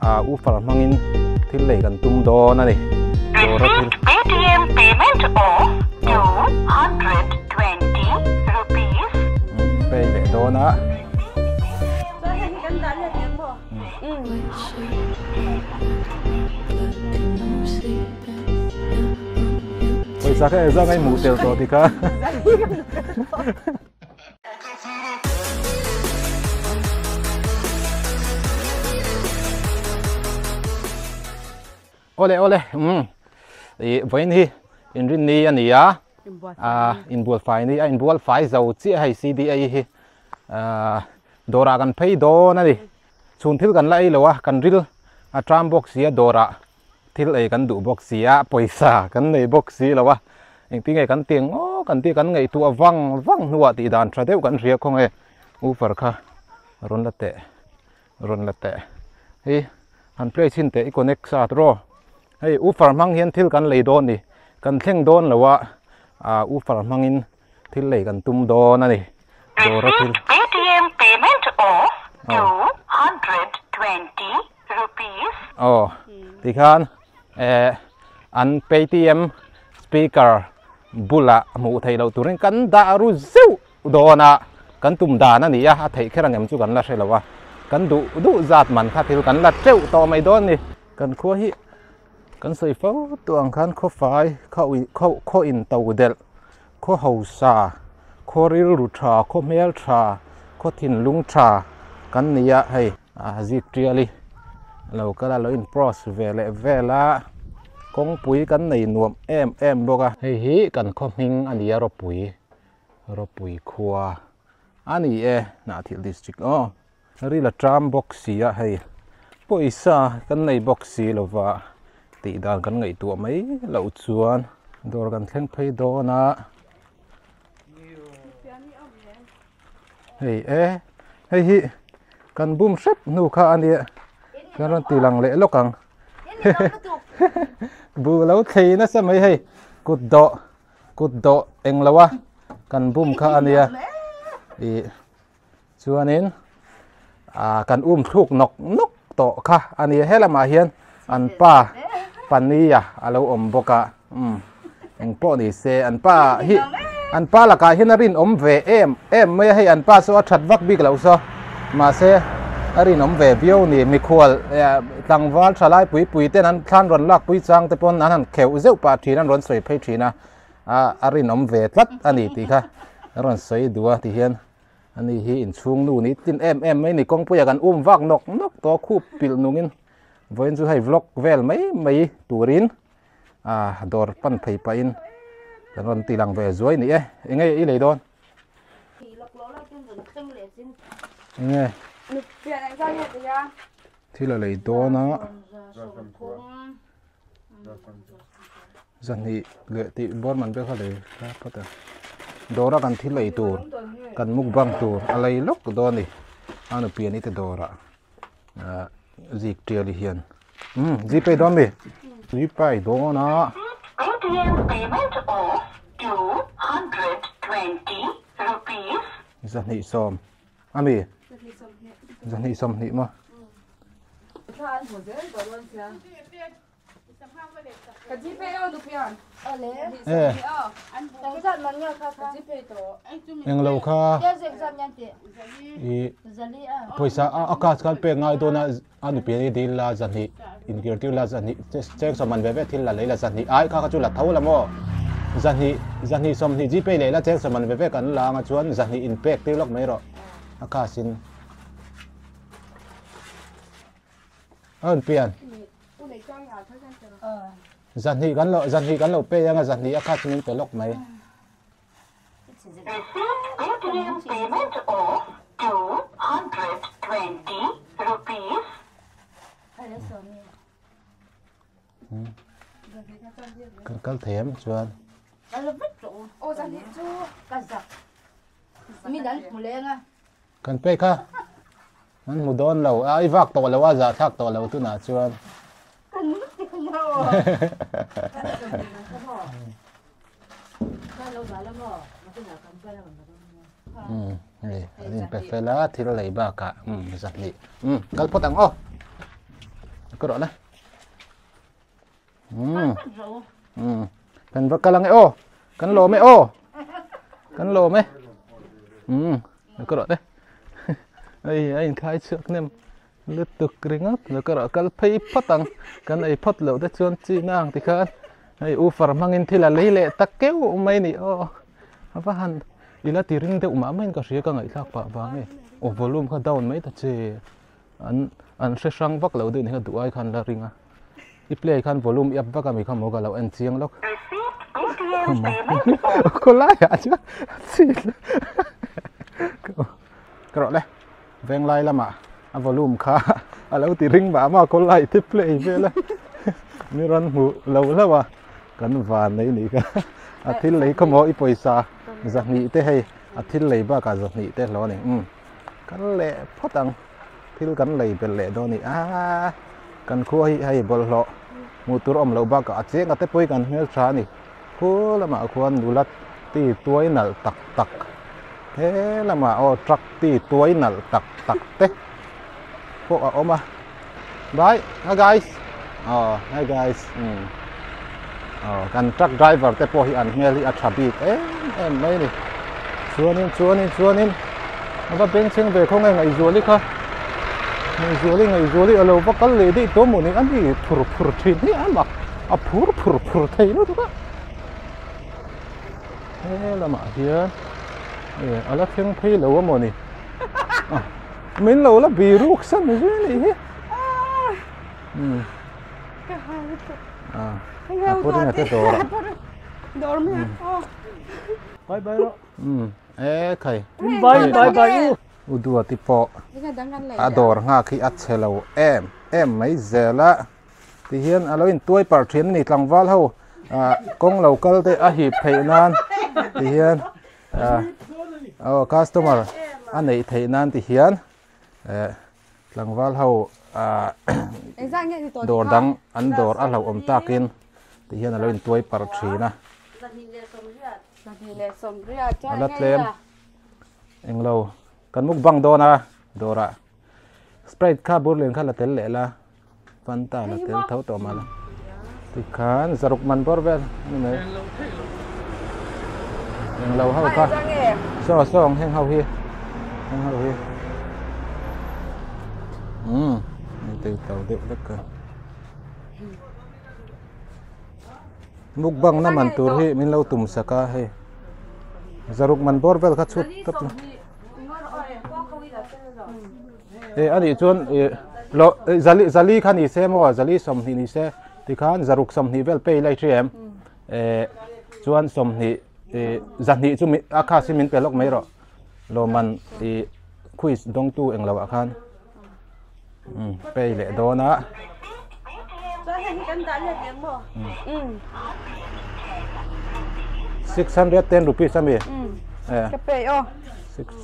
ufar mangin thil lei kan tum do na ni Received ATM payment of 220 rupees. pay le do na Pawisa ka eza ngay mutel to di ka Ole ole vậy thì in rin ni anh ya in buol fai ni in buol fai dầu chi hay cda hi dora kan pay do na đi chun thil kan lai lo kan ril tram box ya dora thil ai kan du box ya Pawisa kan nei box si lo wa eng ti ngai kan tiang o kan ti kan ngai tu awang wang nuwa ti dan tra deu kan ria khong e ufar kha ron la te hi han play chin te connect sa tro hey ufar mang hian thil kan lei don ni kan thleng don lawa ufar mangin thil lei kan tum don ani dora thil ATM payment of 220 rupees. ti khan an paytm speaker bula mu thei lo turin kan da ru zeu dona kan tum da na ni ya thei kherang em chu kan la thelawa kan du zat man kha thil kan la treu to mai don ni kan kho hi kan soi phau tuang khan kho fai kho in tàu del kho hau sa kho ril ru tha kho mel tha kho thin lung tha kan nia hei zik triali lo kala lo in pros ve la kong pui kan nei nuam em boka hei hi kan kho hing ania ro pui khua ani na thil district ri la tram box sia hei Pawisa kan nei box si lova ti dan kan ngai tu mai lo chuan dor kan thleng phei do na hei hi kan bum sep nu kha ani kan ron ti lang le lokang bu lo thei na sa mai hei kut do eng lawa kan bum kha ania chuanin kan thuk nok to kha ani helama hian an pa pania alo boka eng po ni se an pa la ka hinarin ve em me hei an pa so that vak bik lo so ma se arin ve bio ni mi khwal tangwal thalai pui ten an thlan ron lak pui chang te pon an kheu zeu pa thi nan ron soi phei thina arin ve tlat ani ti kha ron soi duwa ti hian ani hi in chung nu ni tin em mai ni kong puya kan vak nok to khu pil nungin voin chu hai vlog vel mai turin dor pan phei pa in ron tilang ve zoi ni ngai i lei don nge thil la lei don na zani le ti bor man be kha le ka pata dora kan thil lei tur kan mukbang tur alai lok don ni anu pian ite dora zik triali hian gpay don mi gpay don na ATM payment of 220 rupees. zani som ami zani som ni ma eng lo kha Pawisa akas kal pe ngai do na anu pe ni dil la zani in gertiu la zani check saman ve thil la leila zani ai kha chu la thau la mo zani som ni gpay leila check saman ve kan la nga chuan zani in pek ti lok mai ro akasin an pian zani kan lo pe yang zani akasin pe lok mai ATM payment of 220 rupees. Kal them chuan kan pe kha man mu don lo ai vak to lo wa za thak to lo tu na chuanนี่เป็นเฟล่าที่เราเลยบ้าค่ะสัตว์นี่กระเพาะตังอ้อ cái đó này cần vật cái lăng ô cần lỗ mấy ô cần lỗ mấy cái đó đấy ai anh khai trước nem lướt tục cái ngắt rồi cái đó cái pay phát tăng cái này phát lỗ đấy chôn chi nang thì khăn ai u phar mangin thila lấy lệ tắc kéo mấy nị ô apa han ila tiring te uma men ka ria ka ngai thak pa wange o volume kha down mai ta che an se sang vak lo de ni ha duai khan la ringa I play khan volume up vaka mi kham mo ga lo en chiang lok ko la ya chứ cái đó đây veng lai lama a volume kha a lo tiring ba ma ko lai ti play ve la mi ran mu lo la wa kan van nei ni ka a thil lei ko mo I Pawisa giặc nhị thế hay thil lei ba cả giặc nhị thế lo này cắn lệ phát tăng thil cắn lei bên lệ đó này cắn khô hay bol lo một tur om lâu ba cả chế ngắt tế poi cắn hết trà này khô là mà khoan đủ lát tì tuổi nở tắc tắc thế là mà trắc tì tuổi nở tắc tắc thế khô ở ôm à bye hi guys hi guys kan truck driver te po hi an hmel hi a thabit em mai ni chuanin aba beng cheng ve khong ngai zuali kha ngai zuali alo ba kal le di to mo ni an hi phur thin hi ama a phur thei no ka la ma hian ala theng phei lo mo ni min lo la bi ruk san ni hi put in at the door. Bye bye lo. Kai. Bye. Udu tipo. Ador nga khi at hello em mấy giờ la. Thì hiền alo in tuổi par thiền ni tlangwal ho. Kong local te a hi phei nan. Thì hiền customer anh ấy thấy nan thì hiền tlangwal ho Dawr dang an Dawr a lo om takin thì hiện là lên tuổi par thri na alat lem eng lo kan muk bang do na dora sprite kha bur len kha la tel le la fanta la tel thau to ma la thì khan zaruk man bor vel ni eng lo hau kha so heng hau hi từ tàu điệu đất cơ mục băng na man tur hi min lo tum saka he zaruk man bor vel kha chut tap ani chon lo zali khan ni se mo zali som ni se ti khan zaruk som ni vel pe lai threm chuan som ni zani chu mi akha simin pelok mai ro lo man quiz dong tu eng lo akhan pay lệ đó na. $610 sami. Cái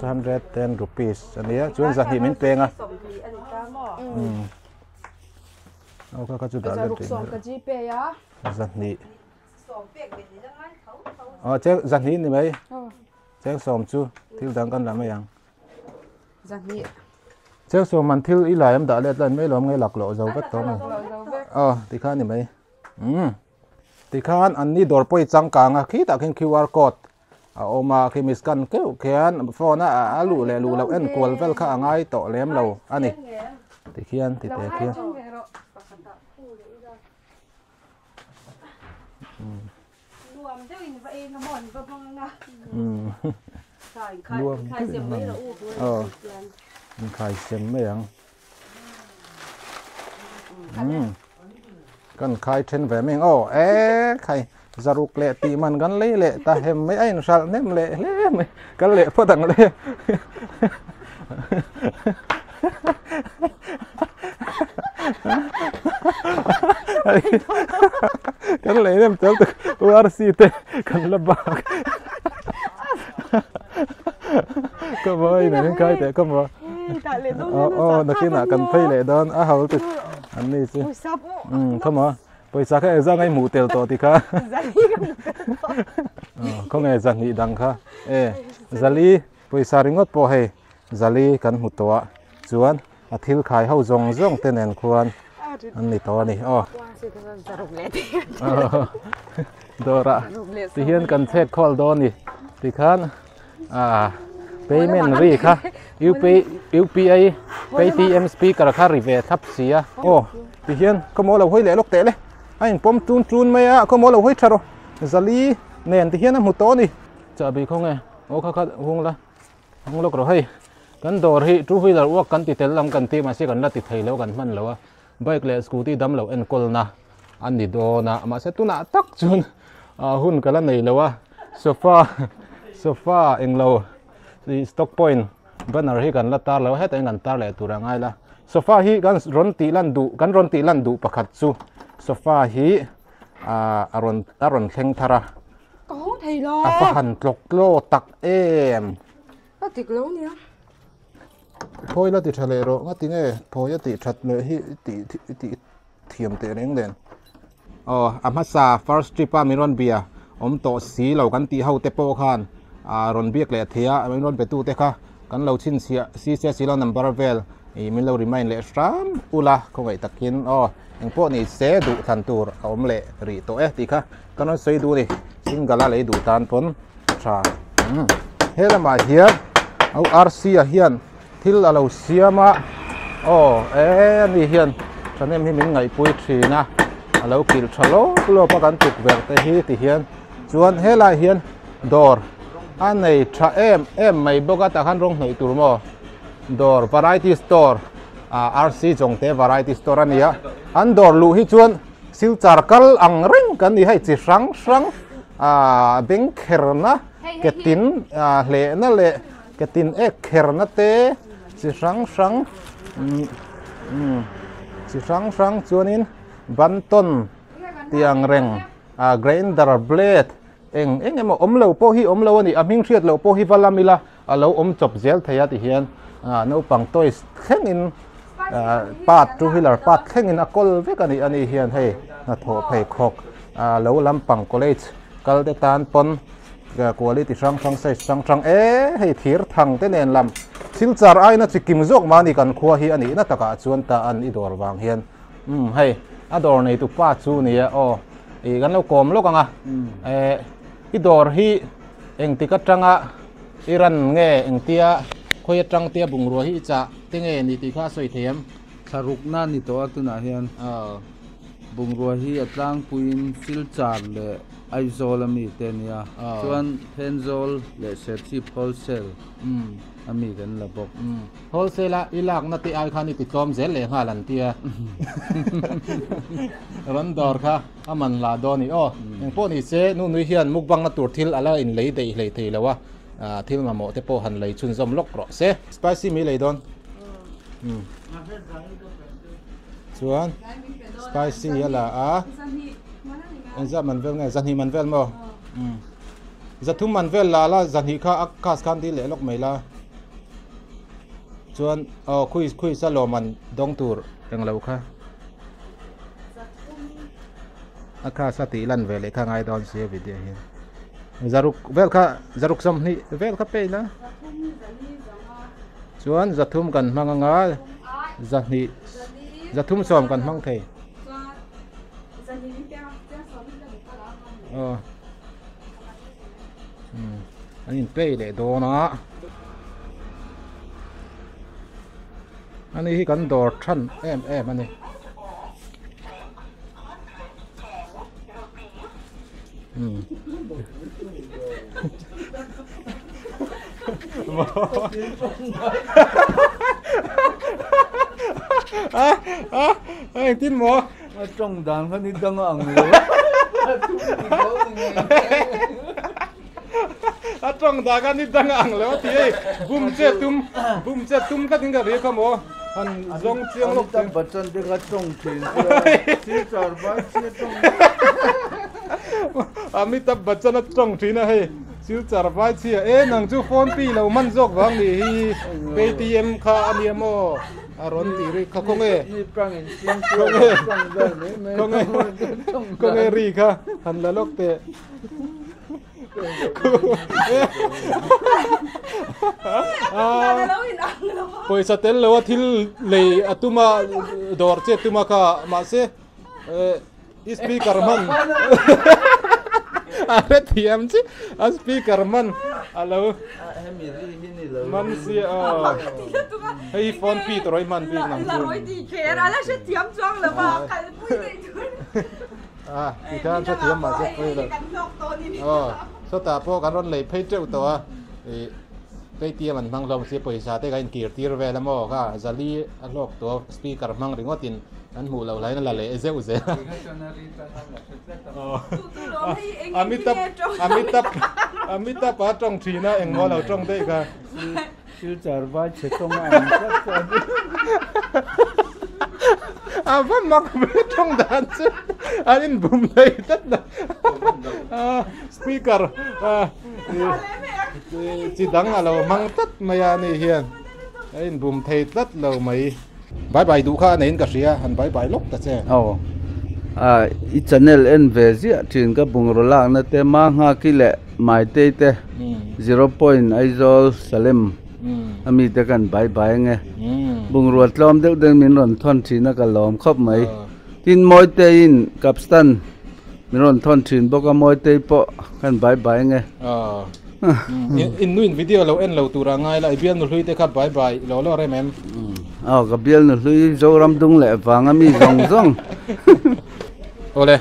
610 rupees. Anh ấy chuyên gia hiểm pay nga. Các chú đã lên trên. Gia hi. Chắc gia hi ni mấy. Chắc xóm chú. Thiếu đang cần làm mấy yang. Gia hi. Chắc số mình Thil ý lại em đã lên lên mấy lom ngay lạc lộ dấu vết đó mà thì khán thì mấy thì khán anh đi Dawr poi trăng càng khi ta khen QR code mà khi mình scan kéo khen phone lù lẹ lù lâu em qual vel khá ngay tổ lem lâu anh ấy thì khiên thì thế khiên luôn khai xem mấy anh cần khai trên vẻ mình khai zaruk lệ tị man gắn lấy lệ ta hem mấy anh sao ném lệ mày gắn lệ phát đằng lệ gắn lệ ném tới từ URCT cần lập bạc có voi này những cái thế có voi nó kia là cần pay lệ đó hầu từ anh này chứ không mà Pawisa cái ra ngay mù tèo to thì khá không nghe giặc nhị đằng khá zali Pawisa ringot po hay zali kan hụt to chuan Thil khai hậu zong tên nền khuan อันนี้ตัวนี่อ๋อดอระที่เห็นกันเทศคอลโดนี่ที่ขันpayment รีค่ะ UPI Paytm speaker ค่ะรีเวททับเสียโอ้ที่เห็นก็มองเราห้อยเหล่ลูกเตะเลยไอ้ผมจูนไหมอ่ะก็มองเราห้อยชาร์โรซาลีเนี่ยที่เห็นนะมุตโตนี่จะไปคงไงโอ้ค่ะหงละหงลูกเราให้กันดอร์ฮีทูวีลร์ว่ากันติดเตลลังกันที่มาเสียกันละติดไทยแล้วกันมันแล้วว่าไบค์เลสกูตี้ดำแล้วเอ็นกอลนะอันนี้โดนะมาเสตุนะตักจุนหุ่นกันละไหนแล้วว่าโซฟาเองเราที่สต็อกพอยน์บันอะไรกันละตาแล้วให้แต่งกันตาเลยตัวง่ายละโซฟาฮีกันร้อนตีลันดูประคัดซูโซฟาฮีอารอนเข่งทาระก็ไทยล้อหันตกโลตักเอ็มก็ติดแล้วเนี่ยพอยละติดทะเลโรงั้นทีนี้พอยติดชัดเลยที่ติเทียมเตะเร่งเด่นอามาซา first trip มีรอนเบียโตสีเหล่ากันตีเฮาเตปโปคานรอนเบียกเลยเทียไม่รอนไปตู้เตะค่ะกันเราชินสีเรานัมเบอร์เวลมีเราริมายเลสรามอุลาคงไอตะกินอย่างพวกนี้เสดูทันตูร์เอาเละรีโตตีค่ะกันนั้นเสดูนี่ซิงกาลาเลยดูทันพนชาเฮลมาเฮียเอาอาร์ซีเฮียนทิลเราเสียมานี่เฮียนฉันเอ็มให้มินไงปุยทรีนะเรากิลชะโลโลปกันตุกเวรเตฮีที่เฮียนชวนเฮลาเฮียนดอร์อันนี้ชาเอ็มไม่บอกตะขันรงหน่อยตัวมั้งดอร์ variety store RC จงเต variety store อันนี้อันดอร์ลูฮิชวนซิลจาร์กัลอังริงกันนี่ให้จิสังเบงเคอร์นะเกตินเละนั่นเละเกตินเคอร์นะเตจิสังชวนินบันต้นเตียงเร่งgrinder blade เอ็งมาเราโปฮีเรานี่มิงเชียดเราโปฮีฟัลลามิลาเราจบเซลที่ยาที่เฮียนนูปังตัวแข่งอินปัดทูฮิลล์ปัดแข่งอินอากอลเวกันอันนี้เฮียนให้โถเพย์คอกเราลำปังคอลเลจกัลเดตานปนกัวลิติช่างใส่ช่างให้ถีร์ทางเต้นเอ็นลำสิลจาร์ไอน่าจะกิมจกมานี่กันขัวฮีอันนี้น่าตะกะชวนตาอันอีดอร์บางเฮียนให้อดอร์ในตุป้าชูนี่อีกันเราโกมโลกังอีดอร์ฮีเอ็งติกัดจังอีรันเงเอ็งเตียคอยจังเตียบุงรัวฮีจะติงนี่ติข้าสวยเทียมสรุปนั่นนี่ตัวตุนาเฮียนบุงรัวฮีจังปุยนซิลจาร์เลยไอโซลมีเตนียส่วนเทนโซลเลยเซติพอลเซลมีกันระบบโฮลเซลอีหลักนัดที่ไอคานิติตอมเซลเลยฮาลันเตียรันดอร์ค่ะมันลาดอนี่อย่างพวกนี้เซนู่นนี่เฮียนมุกบังนัดตัวทิลอะไรอินเลยเดย์เลยทีแล้วว่าทิลมาโมเตโปหันเลยชุนซอมล็อกรอเซสไปซี่มีเลยดอนส่วนสไปซี่อะไรจะมันเวลไงจันฮีมันเวลมั้งจะทุ่มมันเวลละจันฮีข้าอักคาสคันที่เละล็อกไม่ละส่วนคุยสโลมันดงตูร์ยังเราค่ะอาคาสติลันเวลข้างไอดอนเสียวิดีโอเห็นจารุกเวลค่ะจารุกสมนี่เวลค่ะไปนะส่วนจะทุ่มกันมังงาจันฮีจะทุ่มสอมกันมังเทอันนี้เป้เลยโดนะอันนี้ที่กันดอร์ชันอันนี้ตินหมอจ้องด่านเขานี่ดังอ่างเลยจ้องด่ากันนี่ดังอ่างแล้วที่บุ้มเจ็ดตุ้มก็ถึงกับเรียกเขาหมออันจงเชียงลูกตั้งปัจจัยเด็กก็จ้องทีที่จอดไว้ที่จ้องมิตรบัจจันจ้องทีนะให้ซิลจาร์ไว้ที่นังจูโฟนปีเรามันจกวังนี่เปทีเอ็มค่าอันนี้โมอารมณ์ดีริเขาคงคงรีค่ะหันละลูกเตะ Pawisa tel lo thil le atuma dawr che tuma kha ma se speaker man are thiam chi speaker man alo man si hei phone pi troi man pi nam thì kan sa thiam ma se poi lo so ta po kan ron le phei treu to cái tia mình mang lòng xếp pawisa te cái kia tir về làm mò cả zali lok to speaker mang ringot tin anh mù lâu lấy nó là lệ dễ dễ Amitabh ở trong trì na anh ngó lâu trong đây cả siêu char vai chết trong anh vẫn mặc về trong đàn chứ anh bùm đây tất là speaker chỉ đắng là lâu mang tất mày này hiền anh bùm thầy tất lâu mày bye bye đủ khá nên cả xia hắn bye bye lúc ta xe i channel en về gì trên cái bung rồi lang nó te mang ha cái lệ mai te 0 point aizol salem ami te kan bye bye nghe bung ruột lom đeo đen mình run thon chỉ nó cái lom khóc mấy tin môi te in capstan mình run thon chỉ bốc cái môi te po kan bye bye nghe in nuin video lo en lo tura ngai la bian no hlui te kha bye bye lo re mem cái biel nó hlui zo ram dung lệ vàng ami zong zong ole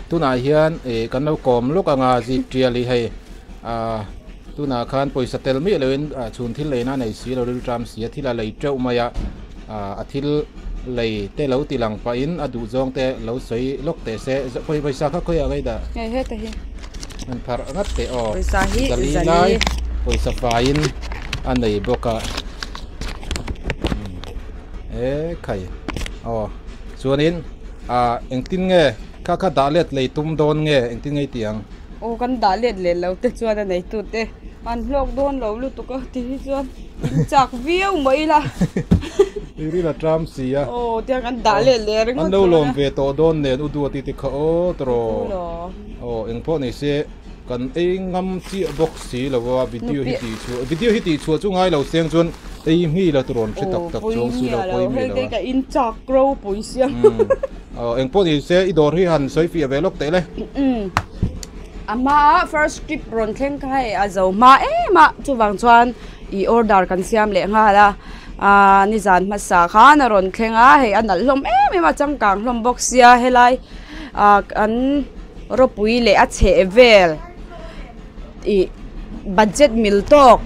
tu na hian kan lo kom luk anga ji triali hei tu na khan pawisa tel mi loin chun thil leina nei si lo tram si thila lei treu maya thil lei te lo tilang pa in adu zong te lo soi lok te se pawisa kha khoi agai da Ngày hết thì man phar ngat te Pawisa hi zali pawisa fain an nei boka khai chuanin eng tin nge kha dalet lei tum don nge eng tin ngai tiang ô con đã liệt liệt lâu tết chuan này tụt tê ăn lộc đôn lâu lúc tụt có tí chuan chạc viêu mấy là iri la tram sia ô tiếng ăn đã liệt liệt an lo lom ve to don ne udu ti ti kha o tro eng po nei se kan ngam chi box si lo wa video hi ti chu chu ngai lo seng chun mi la tron chi tak tak chong su lo poi mi lo cái in chạc grow bùi xiang eng po ni se i dor hi han soi fi ve lok te le ama first trip ron thleng khai a zo ma ma chu wang chuan i order kan siam le nga la ni zan ma sa kha na ron thlenga he anal hlom ma changkang hlom box sia helai an ro pui le a che vel i budget mil tok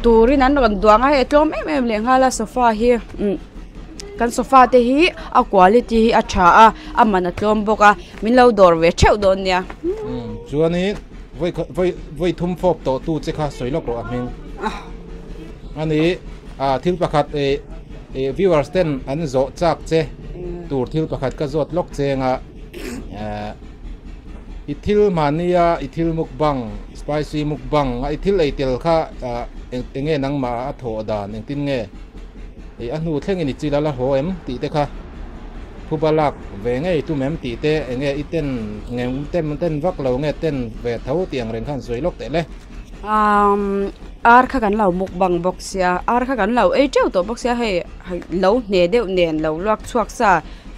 tu rin an ron duanga he tlom le nga la sofa hi kan sofa te hi a quality hi a tha a man tlom boka min lo dor ve theu don nia chuani voi thum phop to tu che kha soilok ro aming ani thil pakhat viewers ten an zo chak che tur thil pakhat ka zot lok chenga ithil mania ithil mukbang spicy mukbang ithil eitel kha enge nang ma a tho dan eng tin nge anu thleng ni chila la ho em ti te kha phubalak ve nge tu mem ti te enge iten ngem ten vak lo nge ten ve thau tiang ren khan soi lok te le ar kha kan lau mukbang box ya ar kha kan lau e treu to box ya he lo ne deuh nen lo lak chuak sa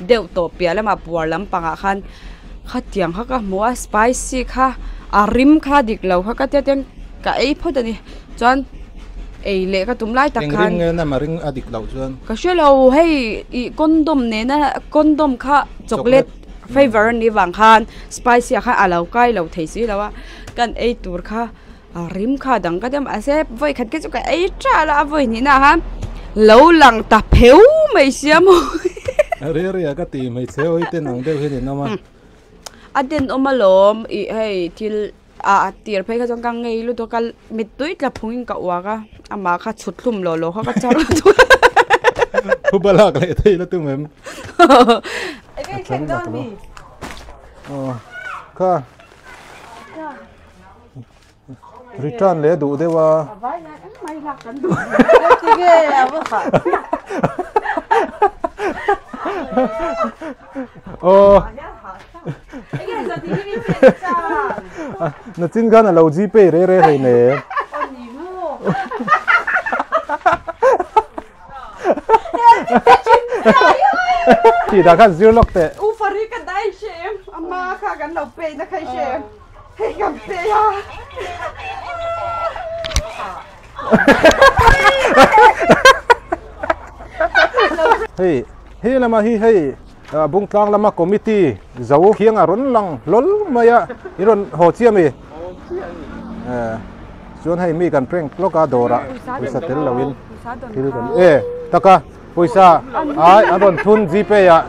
deuh to pia lama puar lam panga khan kha tiang kha ka mua spicy kha arim kha dik lo kha ka te teng ka ei phodani chuan ei le ka tum lai tak khan ring na maring adik lo chuan ka shelo hei I condom ne na condom kha chocolate flavor ni wang khan spicy kha alo kai lo thei si lawa kan ei tur kha rim kha dang ka dem ase voi khat ke chu ka ei tra la voi ni na ha lo lang ta pheu mai siam re ka ti mai cheu iten ang deu hin na ma aden omalom I hei til tir phei kha jong kang ngei lu to kal mit tuit la phungin ka wa ka ama kha chutlum lo kha ka char phubalak le thei la tu mem ai kai don mi kha return le du de wa vai na mai la kan du ti ge ya ba kha nó chín gan là lâu gì pe re re nè thì đã khăn dưa lóc tệ u phari cái đấy xem amma khá gần đầu pe nó khai xem hay gặp pe à hey hey lama hey bung tlang lama committee zau khiang a ron lang lol maya iron ho chiam mi chuan hei mi kan prank loka dora Pawisa Thil Lovin Thil kan taka Pawisa ai aron thun gpe ya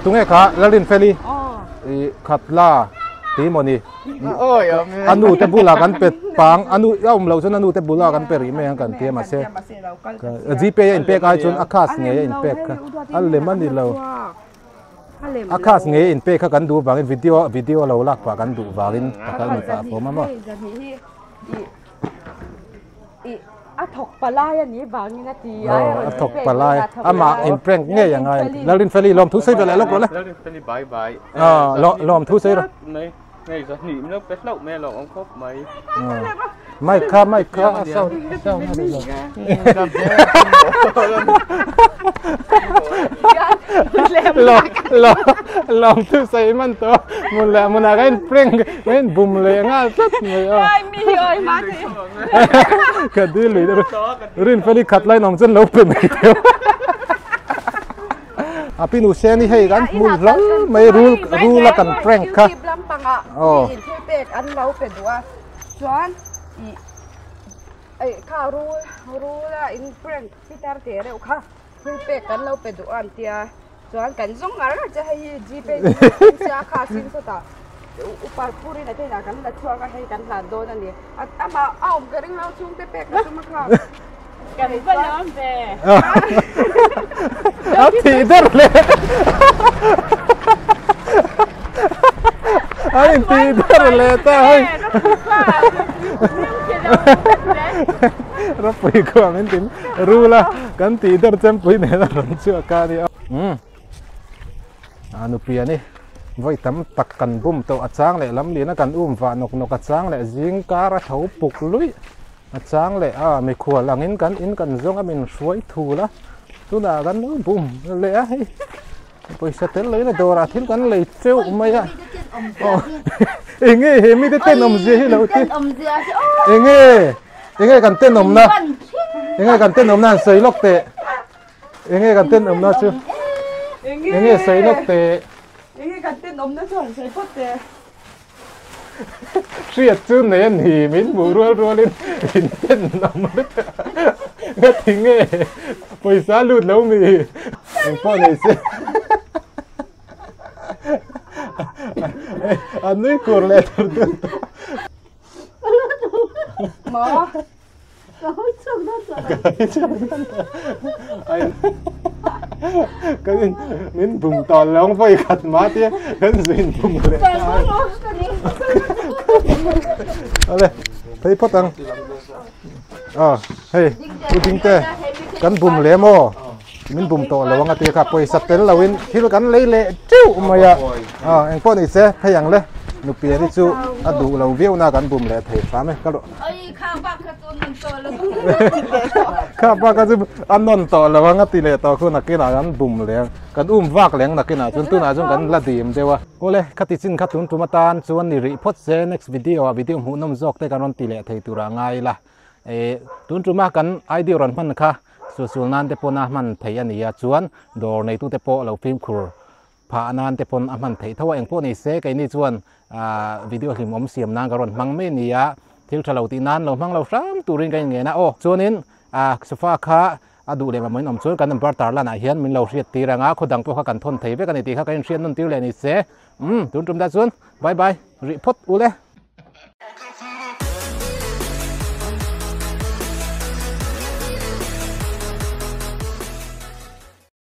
tunge kha lalin feli khatla ti moni anu te bula kan pet pang anu yaum lo chun anu te bula kan peri me kan ti ma se gpe in pek ai chun akhas nge in pek al le mani lo akhas nge in pek kha kan du bangin video lo lak pa kan du bangin takal ni pa ko ma a thok palaya ni bangin na ti a thok palaya ama in prank nge yang ai lalin feli lom thu sei vela lok lo le lalin feli bye bye lom thu sei ro ngày giờ nghỉ nó bé lậu mẹ lậu ông khóc mấy mai kha sao lom thu sei man to mun la gain prank gain bum le nga sat me ai mi ơi má thì ka di lui rin feli khat lai nom chen lo pe me teo api nu se ni hei kan mun lol mai rule la kan prank kha oh pek an lau pe dua chuan ai kha ru la in prank pitar te re kha pek kan lau pe dua an tia chuan kan zong ar cha hei gpe sia kha sin so ta upar puri na te na kan la chua ka hei kan hlan do na ni ama aum garing lau chung te pek ka ma kha kan ba nom ve thì đỡ lên anh thì đỡ lên ta ơi nó phải qua mình tính ru la cái thì đỡ xem phải này là vẫn chưa ca đi anh pia này với tấm tắc cần bùm tàu achang lại lắm liền nó cần và nọc achang lại riêng cá ra thấu bục lưỡi achang lại mình khua là in cần giống mình suối thù đó tôi đã gắn nó bùm lẽ hay Pawisa Thil lấy là đồ ra Thil gắn lấy treo mày à nghe mi cái tên ông gì hay là nghe cần tên ông na nghe cần tên ông na sấy lóc tệ nghe cần tên ông na chưa nghe sấy lóc tệ nghe cần tên ông na chưa sấy phốt tệ siết chứ này thì mình bù rua lên tên ông nghe tiếng nghe Pawisa lụt lâu mi anh phong này sẽ anh ấy cột lại thật được mà cái mình bùng to là không phải khát má thế cái gì bùng lại đây thấy phát tăng hey tôi tính thế cái bùng lẻ mò mình bùng to là vắng cái cả Pawisa Thil Lovin Thil cái lấy lệ chiu mày anh phong này sẽ thấy rằng đấy nụ bia đi chú đủ lâu view na cái bùng lẻ thấy phá mấy cái độ khá ba cái anh non to là vắng tí lệ to khu nãy cái nào cái bùng lẻ cái vác lẻ nãy cái nào chúng tôi nào chúng cái là điểm thế wa cô lẽ khát tí xin khát chúng tôi mà tan chú anh report sẽ next video hữu nông dọc thế cái non tí lệ thấy tụi ra ngay là chúng tôi mà cái idea rồi mình khá susul nan te pon a man thei ani a chuan dawr nei tu te po lo film khur pha nan te pon a man thei thawa eng po ni se kai ni chuan video hlim om siam nan garon mang me ni a thil thalo ti nan lo mang lo ram turin kai nge na chuanin sofa kha adu le ma moin om chuan kan number tar la na hian min lo riat ti ranga khodang po kha kan thon thei ve kan ti kha kan rian nun tir le ni se tun tum da chuan bye bye report ule